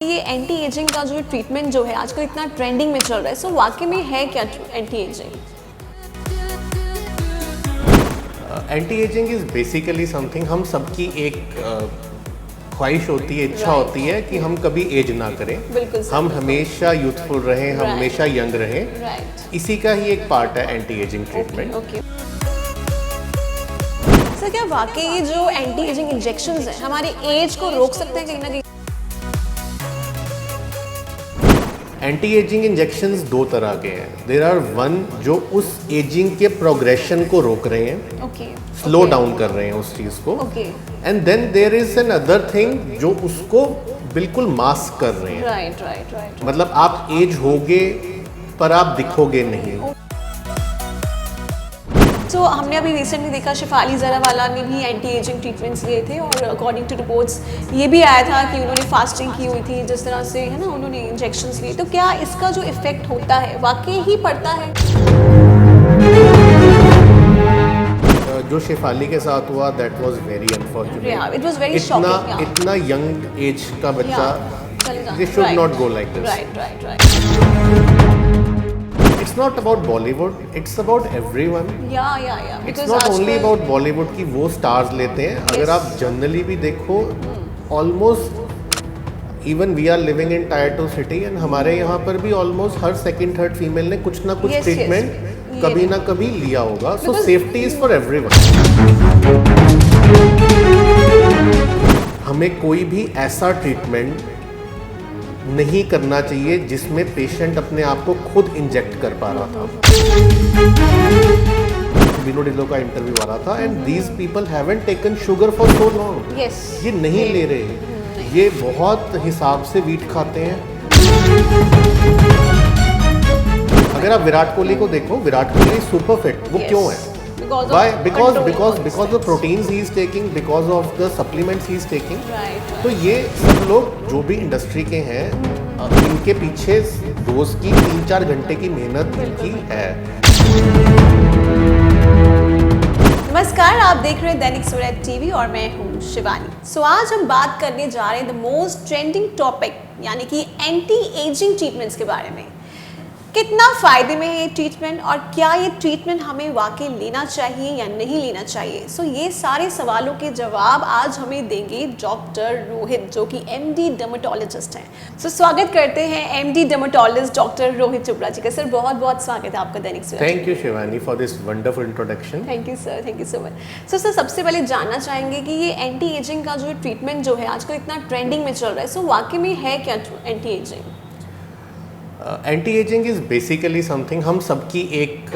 ये anti ageing का जो ट्रीटमेंट जो है आजकल इतना ट्रेंडिंग में चल रहा है, सो वाकई में है क्या anti ageing? Anti ageing is basically something, हम सबकी एक ख्वाहिश होती है, इच्छा होती है कि हम कभी एज ना करें, बिल्कुल सर, हम हमेशा यूथफुल रहें, हम Right. हमेशा यंग रहें। राइट। इसी का ही एक पार्ट है anti ageing treatment. Okay sir, क्या वाकई ये जो एंटी एजिंग इंजेक्शंस हैं हमारी एज को रोक सकते हैं कहीं ना कहीं? एंटी एजिंग इंजेक्शंस दो तरह के हैं। देयर आर वन जो उस एजिंग के प्रोग्रेशन को रोक रहे हैं, ओके, स्लो डाउन कर रहे हैं उस चीज़ को, okay, and then there is another thing जो उसको बिल्कुल मास्क कर रहे हैं। Right right right. मतलब आप एज होगे पर आप दिखोगे नहीं। तो हमने अभी रिसेंटली देखा शेफाली जरावाला ने भी एंटी एजिंग ट्रीटमेंट्स लिए थे और अकॉर्डिंग टू रिपोर्ट्स ये भी आया था कि उन्होंने फास्टिंग की हुई थी, जिस तरह से है ना उन्होंने इंजेक्शंस लिए। तो क्या इसका जो इफेक्ट होता है वाकई ही पड़ता है? जो शेफाली के साथ हुआ that was very unfortunate. It was very shocking. इतना यंग एज का बच्चा, चलेगा, they should not go like this. Right right right. It's not about Bollywood, it's about everyone. या it's not only about Bollywood की वो stars लेते हैं। अगर आप जनरली भी देखो, almost even we are living in tier 2 city and हमारे यहाँ पर भी ऑलमोस्ट हर सेकंड थर्ड फीमेल ने कुछ ना कुछ ट्रीटमेंट कभी ना कभी लिया होगा। So safety is for everyone. हमें कोई भी ऐसा ट्रीटमेंट नहीं करना चाहिए जिसमें पेशेंट अपने आप को खुद इंजेक्ट कर पा रहा था। बिनो डिलो का इंटरव्यू आ रहा था and these people haven't taken sugar for so long. ये नहीं ले रहे, ये बहुत हिसाब से वीट खाते हैं। अगर आप विराट कोहली को देखो, विराट कोहली सुपर फिट, वो क्यों है? Why? Because the proteins he is taking, because of the supplements he is taking. तो ये सब लोग जो भी इंडस्ट्री के हैं, इनके पीछे रोज की 3-4 घंटे की मेहनत इनकी है। नमस्कार, आप देख रहे हैं दैनिक सवेरा टीवी और मैं हूँ शिवानी। सो आज हम बात करने जा रहे हैं द मोस्ट ट्रेंडिंग टॉपिक यानी कि एंटी एजिंग ट्रीटमेंट्स के बारे में। कितना फायदे में है ये ट्रीटमेंट और क्या ये ट्रीटमेंट हमें वाकई लेना चाहिए या नहीं लेना चाहिए? सो ये सारे सवालों के जवाब आज हमें देंगे डॉक्टर रोहित, जो कि एमडी डर्मेटोलॉजिस्ट हैं। सो स्वागत करते हैं MD dermatologist doctor Rohit Chopra ji का। सर बहुत बहुत स्वागत है आपका Dainik Savera. Thank you Shivani for this wonderful introduction. Thank you sir, thank you so much. Sir सबसे पहले जानना चाहेंगे कि ये एंटी एजिंग का जो ट्रीटमेंट जो है आजकल इतना ट्रेंडिंग में चल रहा है, सो वाकई में है क्या anti ageing? Anti ageing is basically something, हम सबकी एक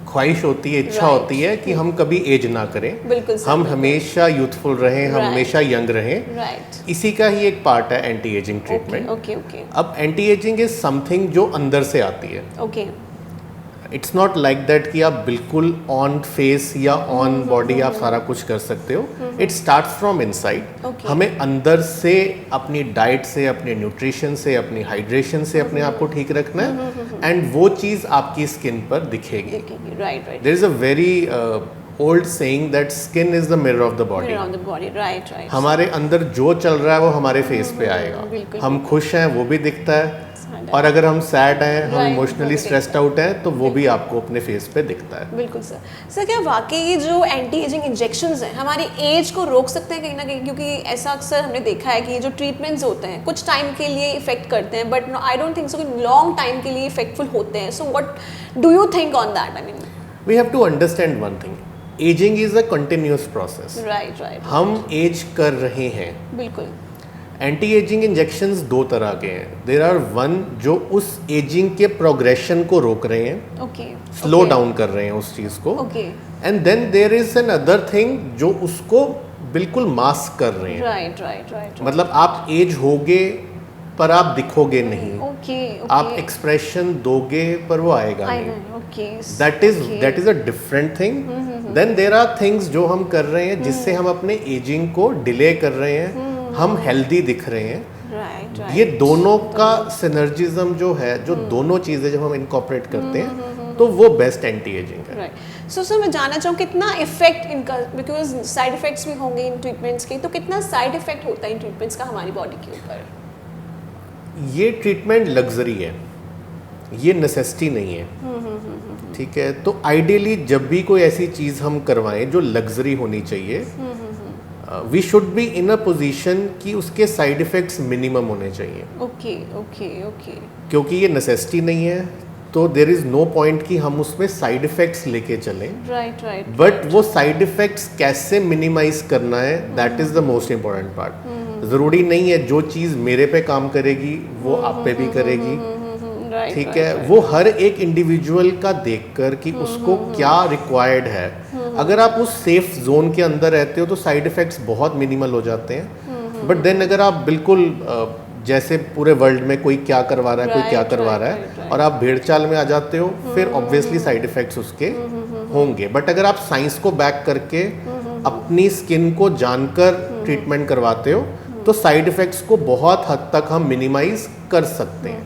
ख्वाहिश होती है, इच्छा होती है कि हम कभी एज ना करें, बिल्कुल सर, हम हमेशा यूथफुल रहें, हम हमेशा यंग रहें। राइट। इसी का ही एक पार्ट है anti ageing treatment. Okay okay. अब एंटी एजिंग इज समथिंग जो अंदर से आती है। Okay. It's not like that कि आप बिल्कुल ऑन फेस या ऑन बॉडी आप सारा कुछ कर सकते हो। It starts from inside. हमें अंदर से अपनी डाइट से, अपने न्यूट्रिशन से, अपनी हाइड्रेशन से अपने आप को ठीक रखना है एंड वो चीज़ आपकी स्किन पर दिखेगी। Right right. There is a very old saying that skin is the mirror of the body. Right right. हमारे अंदर जो चल रहा है वो हमारे फेस पे आएगा। हम खुश हैं वो भी दिखता है, और अगर हम सैड हैं, हम इमोशनली स्ट्रेस्ड आउट हैं, तो वो भी आपको अपने फेस पे दिखता है। बिल्कुल सर। सर क्या वाकई ये जो एंटी एजिंग इंजेक्शंस हैं हमारी एज को रोक सकते हैं कहीं ना कहीं? क्योंकि ऐसा अक्सर हमने देखा है कि ये जो ट्रीटमेंट्स होते हैं कुछ टाइम के लिए इफेक्ट करते हैं, but I don't think so कि लॉन्ग टाइम के लिए इफेक्टफुल होते हैं। So what do you think on that? I mean we have to understand one thing, ageing is a continuous process. Right right. हम age कर रहे हैं। बिल्कुल। एंटी एजिंग इंजेक्शंस दो तरह के हैं। देयर आर वन जो उस एजिंग के प्रोग्रेशन को रोक रहे हैं, ओके, स्लो डाउन कर रहे हैं उस चीज़ को, okay, and then there is another thing जो उसको बिल्कुल मास्क कर रहे हैं। Right right right. मतलब आप एज होगे पर आप दिखोगे नहीं। ओके, आप एक्सप्रेशन दोगे पर वो आएगा नहीं। Okay, that is a different thing. Then there are things जो हम कर रहे हैं जिससे हम अपने एजिंग को डिले कर रहे हैं, हम हेल्दी दिख रहे हैं। राइट। ये दोनों का सिनर्जिज्म जो है, जो दोनों चीज़ें जब हम इनकॉर्पोरेट करते हैं तो वो बेस्ट एंटी एजिंग है। राइट। सो मैं जानना चाहूँ कितना इफेक्ट इनका, बिकॉज साइड इफेक्ट्स भी होंगे इन ट्रीटमेंट्स के, तो कितना साइड इफेक्ट होता है इन ट्रीटमेंट्स का हमारी बॉडी के ऊपर? ये ट्रीटमेंट लग्जरी है, ये नेसेसिटी नहीं है, ठीक है। तो आइडियली जब भी कोई ऐसी चीज़ हम करवाएं जो लग्जरी होनी चाहिए, we should be in a position कि उसके साइड इफ़ेक्ट्स मिनिमम होने चाहिए। Okay okay okay. क्योंकि ये नेसेसिटी नहीं है तो देर इज़ नो पॉइंट कि हम उसमें साइड इफ़ेक्ट्स लेके चलें। Right right. बट वो साइड इफ़ेक्ट्स कैसे मिनिमाइज करना है, that is the most important part. ज़रूरी नहीं है जो चीज़ मेरे पे काम करेगी वो आप पे भी करेगी, ठीक है। वो हर एक इंडिविजुअल का देखकर कि उसको क्या रिक्वायर्ड है। अगर आप उस सेफ जोन के अंदर रहते हो तो साइड इफ़ेक्ट्स बहुत मिनिमल हो जाते हैं। बट देन अगर आप बिल्कुल जैसे पूरे वर्ल्ड में कोई क्या करवा रहा है, कोई क्या करवा रहा है, और आप भेड़ चाल में आ जाते हो, फिर ऑब्वियसली साइड इफ़ेक्ट्स उसके होंगे। बट अगर आप साइंस को बैक करके अपनी स्किन को जानकर ट्रीटमेंट करवाते हो तो साइड इफ़ेक्ट्स को बहुत हद तक हम मिनिमाइज कर सकते हैं।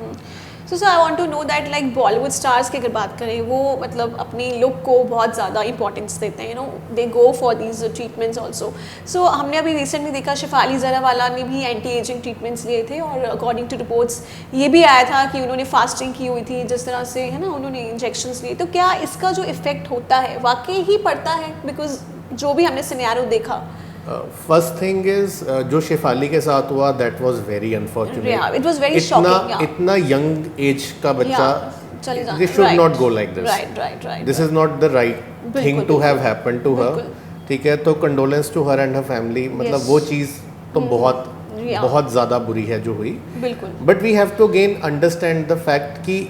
So I want to know that like Bollywood stars की अगर बात करें, वो मतलब अपनी लुक को बहुत ज़्यादा इंपॉर्टेंस देते हैं, you know, they go for these treatments also. So हमने अभी रिसेंटली देखा शेफाली ज़रावाला ने भी एंटी एजिंग ट्रीटमेंट्स लिए थे, और अकॉर्डिंग टू रिपोर्ट्स ये भी आया था कि उन्होंने फास्टिंग की हुई थी, जिस तरह से, है ना, उन्होंने इंजेक्शंस लिए। तो क्या इसका जो इफेक्ट होता है वाकई ही पड़ता है? बिकॉज जो भी हमने सिनेरियो देखा, फर्स्ट थिंग इज जो शेफाली के साथ हुआ that was very unfortunate. It was very shocking. इतना यंग एज का बच्चा, this should not go like this. Right right right. This is not the right thing to have happened to her, ठीक है। तो condolence to her and her family. मतलब वो चीज़ तो बहुत ज़्यादा बुरी है जो हुई। बिल्कुल। But we have to again understand the fact कि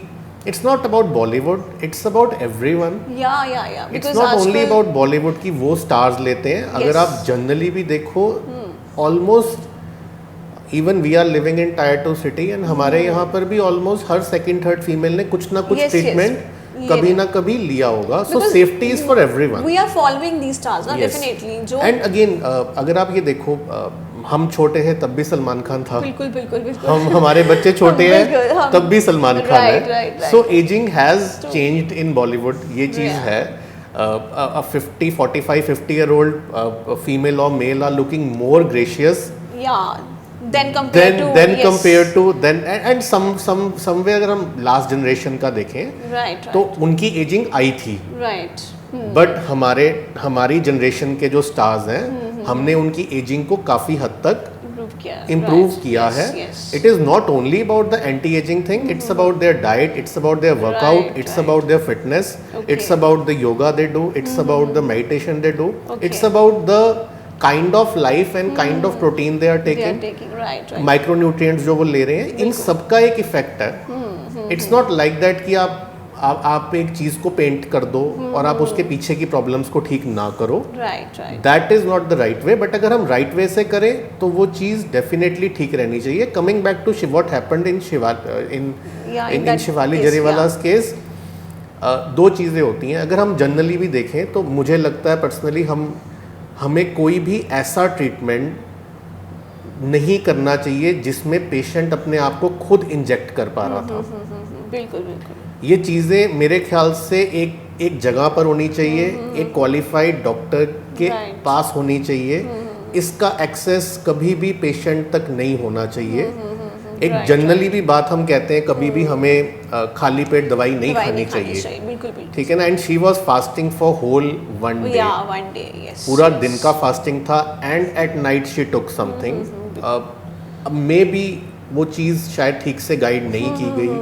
it's not about Bollywood, it's about everyone. It's not only about Bollywood की वो स्टार्स लेते हैं। अगर आप जनरली भी देखो, almost even we are living in tier 2 city and हमारे यहाँ पर भी ऑलमोस्ट हर सेकंड थर्ड फीमेल ने कुछ ना कुछ ट्रीटमेंट कभी ना कभी लिया होगा। So safety is for everyone. We are following these stars ना, डेफिनेटली। जो एंड अगेन अगर आप ये देखो, हम छोटे हैं तब भी सलमान खान था। बिल्कुल बिल्कुल बिल्कुल। हमारे बच्चे छोटे हैं तब भी सलमान खान है। So ageing has changed in Bollywood, ये चीज़ है। 50, 45, 50 year old फीमेल और male are looking more gracious then compared to and somewhere अगर हम लास्ट जनरेशन का देखें तो उनकी एजिंग आई थी। बट हमारी जनरेशन के जो स्टार्स हैं, हमने उनकी एजिंग को काफ़ी हद तक इम्प्रूव किया है। It is not only about the anti ageing thing, it's about their diet, it's about their workout, it's about their fitness, it's about the yoga they do, it's about the meditation they do, it's about the kind of life and kind of protein they are taking, micronutrients जो वो ले रहे हैं, इन सबका एक effect है। It's not like that कि आप एक चीज को पेंट कर दो और आप उसके पीछे की प्रॉब्लम्स को ठीक ना करो। That is not the right way. But अगर हम राइट वे से करें तो वो चीज डेफिनेटली ठीक रहनी चाहिए। Coming back to what happened in Shefali जरीवाला's केस, दो चीज़ें होती हैं। अगर हम जनरली भी देखें तो मुझे लगता है पर्सनली हमें कोई भी ऐसा ट्रीटमेंट नहीं करना चाहिए जिसमें पेशेंट अपने आप को खुद इंजेक्ट कर पा रहा था। बिल्कुल बिल्कुल। ये चीज़ें मेरे ख्याल से एक जगह पर होनी चाहिए, एक क्वालिफाइड डॉक्टर के पास होनी चाहिए। इसका एक्सेस कभी भी पेशेंट तक नहीं होना चाहिए। एक जनरली भी बात हम कहते हैं, कभी भी हमें खाली पेट दवाई नहीं खानी चाहिए, ठीक है ना। And she was fasting for whole one day, पूरा दिन का फास्टिंग था, and at night she took something. Maybe वो चीज़ शायद ठीक से गाइड नहीं की गई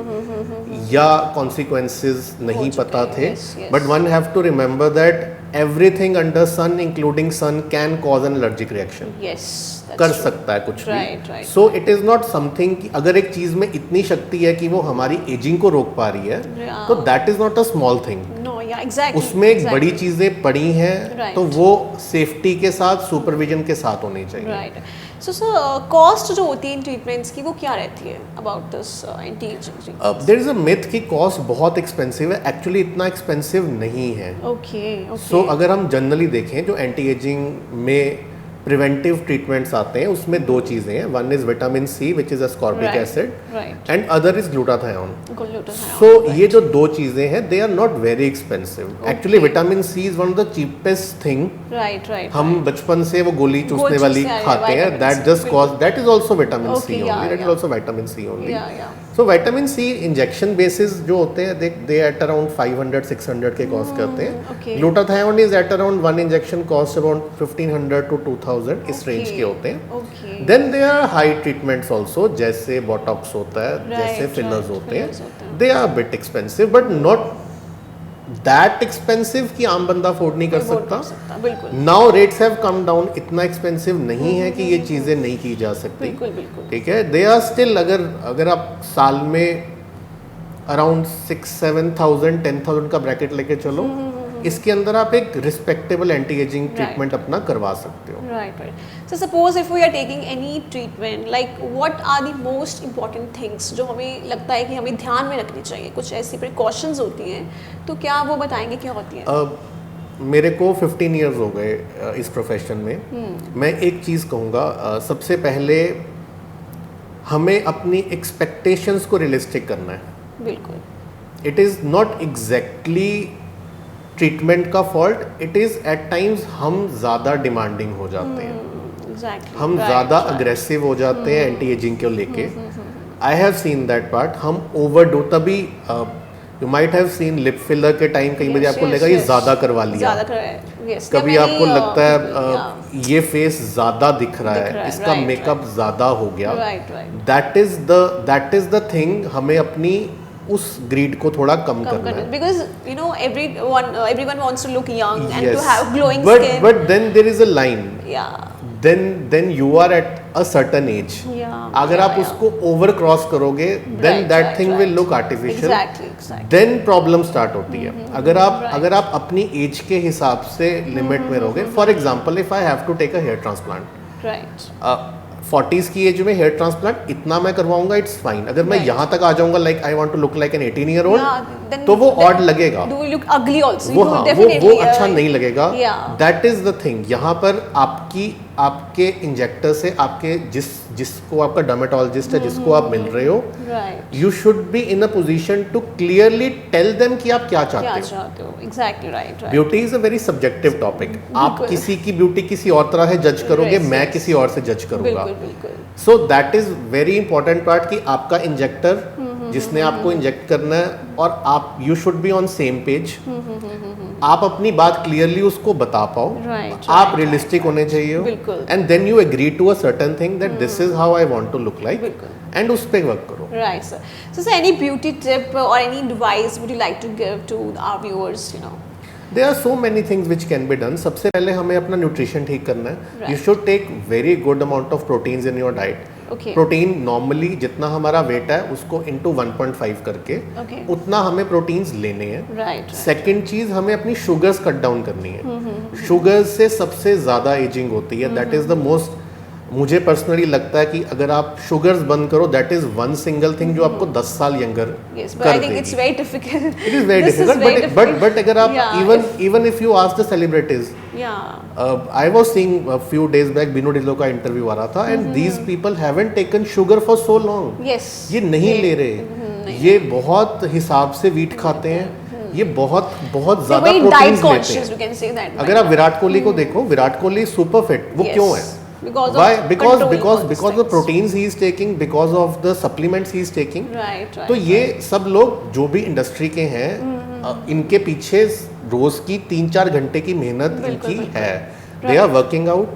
या कॉन्सिक्वेंसेस नहीं पता थे। But one have to remember that everything under sun including sun can cause an allergic reaction. कर सकता है कुछ भी। So it is not something कि अगर एक चीज़ में इतनी शक्ति है कि वो हमारी एजिंग को रोक पा रही है, तो that is not a small thing. उसमें एक बड़ी चीज़ें पड़ी हैं, तो वो सेफ्टी के साथ, सुपरविजन के साथ होनी चाहिए। So कॉस्ट जो होती है इन ट्रीटमेंट्स की, वो क्या रहती है about this anti ageing? There is a myth कि कॉस्ट बहुत एक्सपेंसिव है। एक्चुअली इतना एक्सपेंसिव नहीं है। ओके। सो अगर हम जनरली देखें जो एंटी एजिंग में प्रिवेंटिव ट्रीटमेंट्स आते हैं, उसमें दो चीज़ें हैं. One is vitamin C which is ascorbic acid and other is glutathione. So ये जो दो चीज़ें हैं they are not very expensive. Actually vitamin C is one of the cheapest thing. हम बचपन से वो गोली चूसने वाली खाते हैं, that just cause, that is also vitamin C only, that is also vitamin C only. So vitamin C injection basis जो होते हैं दे एट अराउंड 500-600 के कॉस्ट करते हैं. Glutathione is at around one injection cost around 1500 to 2000 इस range के होते हैं. Then they are high treatments also, जैसे बोटॉक्स होता है, जैसे फिलर्स होते हैं. They are bit expensive but not that expensive कि आम बंदा अफोर्ड नहीं कर सकता. Now rates have come down, इतना एक्सपेंसिव नहीं है कि ये चीज़ें नहीं की जा सकती. ठीक है, दे आर स्टिल, अगर आप साल में अराउंड 6-7,000 10,000 का ब्रैकेट लेके चलो, इसके अंदर आप एक रिस्पेक्टेबल एंटी एजिंग ट्रीटमेंट अपना करवा सकते हो. Right. So suppose if we are taking any treatment, like what are the most important things जो हमें लगता है कि हमें ध्यान में रखनी चाहिए, कुछ ऐसी प्रिकॉशंस होती हैं, तो क्या वो बताएंगे क्या होती है? मेरे को 15 ईयर्स हो गए इस प्रोफेशन में. मैं एक चीज़ कहूँगा, सबसे पहले हमें अपनी एक्सपेक्टेशंस को रियलिस्टिक करना है. बिल्कुल. It is not exactly treatment का fault, it is at times हम ज़्यादा डिमांडिंग हो जाते हैं. हम ज़्यादा अग्रेसिव हो जाते हैं एंटी एजिंग को लेके. I have seen that part. हम ओवरडू, तभी you might have seen lip filler के टाइम कई बार आपको लगेगा ये ज़्यादा करवा लिया, कभी आपको लगता है ये फेस ज़्यादा दिख रहा है, इसका मेकअप ज़्यादा हो गया. That is the thing. हमें अपनी उस ग्रीड को थोड़ा कम करना है. Because you know everyone wants to look young and to have glowing skin. But then there is a line. Yeah. Then you are at a certain age. अगर आप उसको ओवर क्रॉस करोगे, then that thing will look artificial. Exactly. Then problem start होती है. अगर आप अपनी as के हिसाब से लिमिट में रहोगे. For example, if I have to take a hair transplant. Right. 40s की एज में हेयर ट्रांसप्लांट इतना मैं करवाऊंगा, इट्स फाइन. अगर मैं यहाँ तक आ जाऊंगा, like I want to look like an 18-year-old, तो वो ऑड लगेगा. वो अच्छा नहीं लगेगा. That is the thing. यहाँ पर आपके इंजेक्टर से, आपके जिसको आपका डर्मेटोलॉजिस्ट है, जिसको आप मिल रहे हो, you should be in a position to clearly tell them कि आप क्या चाहते हो. Exactly right. Beauty is a very subjective topic. आप किसी की ब्यूटी किसी और तरह से जज करोगे, मैं किसी और से जज करूंगा. So that is very important part कि आपका इंजेक्टर जिसने आपको इंजेक्ट करना है और आप, you should be on same page. आप अपनी बात क्लियरली उसको बता पाओ. आप रियलिस्टिक होने चाहिए, and then you agree to a certain thing that this is how I want to look like, and उस पे वर्क करो. Right sir. So any beauty tip और any advice would you like to give to our viewers? You know, There are so many things which can be done. सबसे पहले हमें अपना nutrition ठीक करना है. You should take very good amount of proteins in your diet. Protein normally जितना हमारा wait है उसको इंटू 1.5 करके उतना हमें प्रोटीन्स लेने हैं. सेकंड चीज, हमें अपनी शुगर्स कट डाउन करनी है. शुगर्स से सबसे ज्यादा एजिंग होती है. दैट इज द मोस्ट, मुझे पर्सनली लगता है कि अगर आप शुगर्स बंद करो, that is one single thing जो आपको 10 साल यंगर कर देगी. It's very difficult. It is very difficult. But अगर आप even if you ask the celebrities, I was seeing a few days back बिनो डिल्लो का इंटरव्यू आ रहा था, and these people haven't taken sugar for so long. ये नहीं ले रहे, ये बहुत हिसाब से वीट खाते हैं, ये बहुत ज्यादा प्रोटीन्स लेते हैं. अगर आप विराट कोहली को देखो, विराट कोहली सुपर फिट, वो क्यों है? Why? Because the proteins he is taking, because of the supplements he is taking. तो ये सब लोग जो भी इंडस्ट्री के हैं, इनके पीछे रोज की 3-4 घंटे की मेहनत इनकी है. They are working out,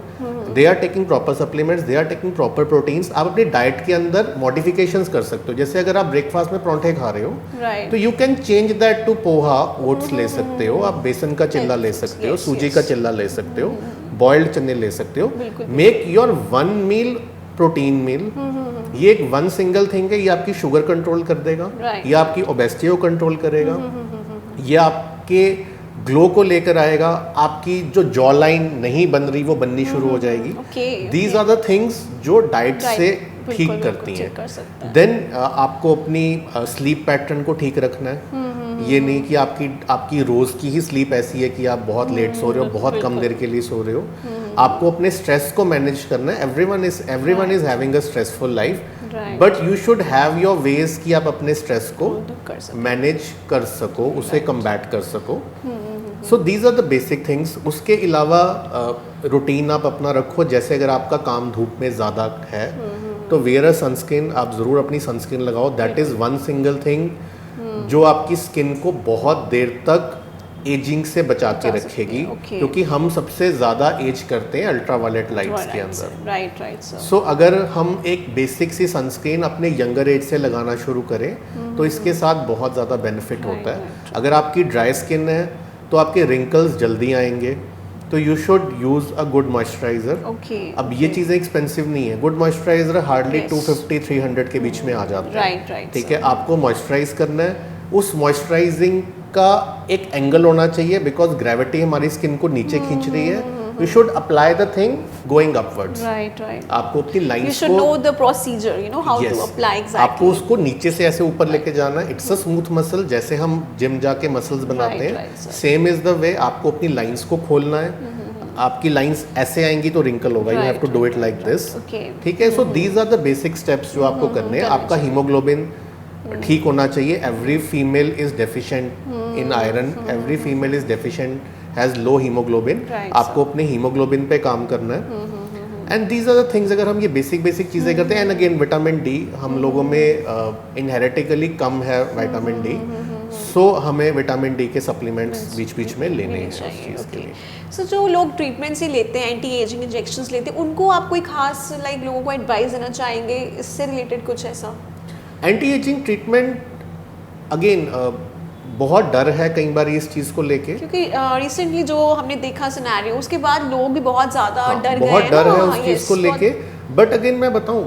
they are taking proper supplements, they are taking proper proteins. आप अपनी डाइट के अंदर मॉडिफिकेशंस कर सकते हो. जैसे अगर आप ब्रेकफास्ट में परांठे खा रहे हो, तो you can change that to poha, oats ले सकते हो, आप बेसन का चिल्ला ले सकते हो, सूजी का चिल्ला ले सकते हो, बॉइल्ड चने ले सकते हो. Make your one meal protein meal. ये एक वन सिंगल थिंग है. ये आपकी शुगर कंट्रोल कर देगा, ये आपकी ओबेसिटी को कंट्रोल करेगा, ये आपके ग्लो को लेकर आएगा, आपकी जो जॉ लाइन नहीं बन रही वो बननी शुरू हो जाएगी. दीज आर द थिंग्स जो डाइट से ठीक करती हैं. देन आपको अपनी स्लीप पैटर्न को ठीक रखना है. ये नहीं कि आपकी रोज की ही स्लीप ऐसी है कि आप बहुत लेट सो रहे हो, बहुत कम देर के लिए सो रहे हो. आपको अपने स्ट्रेस को मैनेज करना है. Everyone is having a stressful life, but you should have your ways कि आप अपने स्ट्रेस को मैनेज कर सको, उसे कम्बैट कर सको. So these are the basic things. उसके अलावा रूटीन आप अपना रखो. जैसे अगर आपका काम धूप में ज़्यादा है तो वेयर अ सनस्क्रीन. आप ज़रूर अपनी सनस्क्रीन लगाओ. That is one single thing जो आपकी स्किन को बहुत देर तक एजिंग से बचा के रखेगी. क्योंकि हम सबसे ज़्यादा एज करते हैं अल्ट्रावायलेट लाइट्स के अंदर. राइट. सो अगर हम एक बेसिक सी सनस्क्रीन अपने यंगर एज से लगाना शुरू करें तो इसके साथ बहुत ज़्यादा बेनिफिट होता है. अगर आपकी ड्राई स्किन है तो आपके रिंकल्स जल्दी आएंगे. तो you should use a good moisturiser. अब ये चीज़ें एक्सपेंसिव नहीं है. गुड मॉइस्चराइजर हार्डली 250-300 के बीच में आ जाता है. ठीक है, आपको मॉइस्चराइज करना है. उस मॉइस्चराइजिंग का एक एंगल होना चाहिए बिकॉज ग्रेविटी हमारी स्किन को नीचे खींच रही है. You should apply the thing going upwards. Right. आपको अपनी लाइंस को, you should know the procedure, you know how to apply exactly. आपको उसको नीचे से ऐसे ऊपर लेके जाना है. It's a smooth muscle. जैसे हम जिम जाके मसल्स बनाते हैं, सेम इज द वे आपको अपनी लाइंस को खोलना है. आपकी लाइंस ऐसे आएंगी तो रिंकल होगा. You have to do it like this. ठीक है. So these are the basic steps जो आपको करने हैं. आपका हीमोग्लोबिन ठीक होना चाहिए. Every female is deficient in iron. Every female is deficient, has low haemoglobin. आपको अपने हीमोग्लोबिन पे काम करना है. And these are the things. अगर हम ये बेसिक चीज़ें करते हैं. एंड अगेन विटामिन डी हम लोगों में इनहेरिटिकली कम है विटामिन डी. सो हमें विटामिन डी के सप्लीमेंट्स बीच में लेने हैं उस चीज़ के लिए. सो जो लोग ट्रीटमेंट्स ही लेते हैं, एंटी एजिंग इंजेक्शंस लेते हैं, उनको आप कोई खास लोगों को एडवाइस देना चाहेंगे इससे रिलेटेड कुछ ऐसा? एंटी एजिंग ट्रीटमेंट अगेन बहुत डर है कई बार इस चीज़ को लेके. क्योंकि रिसेंटली जो हमने देखा सिनेरियो, उसके बाद लोग भी बहुत ज़्यादा डर गए. बहुत डर है उस चीज़ को लेके. बट अगेन मैं बताऊं,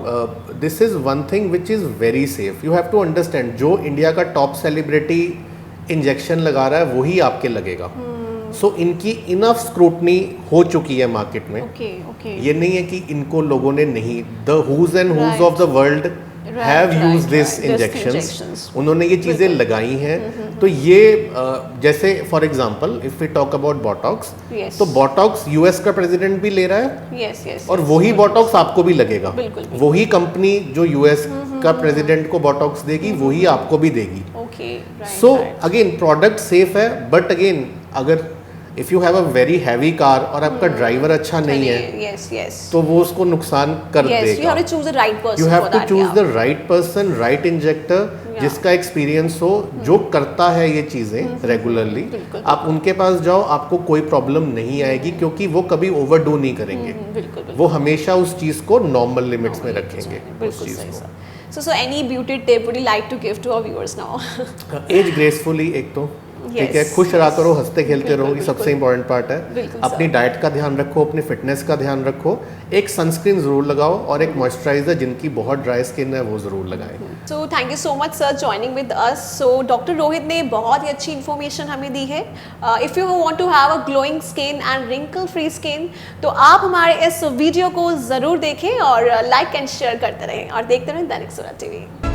this is one thing which is very safe. You have to understand, जो इंडिया का टॉप सेलिब्रिटी इंजेक्शन लगा रहा है वही आपके लगेगा. सो इनकी इनफ स्क्रूटनी हो चुकी है मार्केट में. ये नहीं है कि इनको लोगों ने नहीं. The who's and who's of the world have use this injections. उन्होंने ये चीज़ें लगाई हैं. तो ये जैसे for example if we talk about Botox, तो बोटॉक्स यूएस का प्रेसिडेंट भी ले रहा है. और वही बोटॉक्स आपको भी लगेगा. वही कंपनी जो यूएस का प्रेसिडेंट को बोटॉक्स देगी वही आपको भी देगी. सो अगेन प्रोडक्ट सेफ है. बट अगेन अगर if you have a very heavy car और आपका ड्राइवर अच्छा नहीं है, तो वो उसको नुकसान कर देगा. You have to choose the right person, right injector, जिसका एक्सपीरियंस हो, जो करता है ये चीज़ें रेगुलरली. आप उनके पास जाओ, आपको कोई प्रॉब्लम नहीं आएगी क्योंकि वो कभी ओवरडू नहीं करेंगे. वो हमेशा उस चीज़ को नॉर्मल लिमिट्स में रखेंगे. उस चीज़ को. So any beauty tip would you like to give to our viewers now? Age gracefully एक तो ठीक है. खुश रहा करो, हंसते खेलते रहो. ये सबसे इंपॉर्टेंट पार्ट है. अपनी डाइट का ध्यान रखो, अपनी फिटनेस का ध्यान रखो. एक सनस्क्रीन ज़रूर लगाओ और एक मॉइस्चराइजर जिनकी बहुत ड्राई स्किन है वो ज़रूर लगाएं. So thank you so much sir joining with us. So doctor Rohit ने बहुत ही अच्छी इन्फॉर्मेशन हमें दी है. If you want to have a glowing skin and wrinkle free skin, तो आप हमारे इस वीडियो को ज़रूर देखें और लाइक एंड शेयर करते रहें और देखते रहें दैनिक सवेरा टीवी.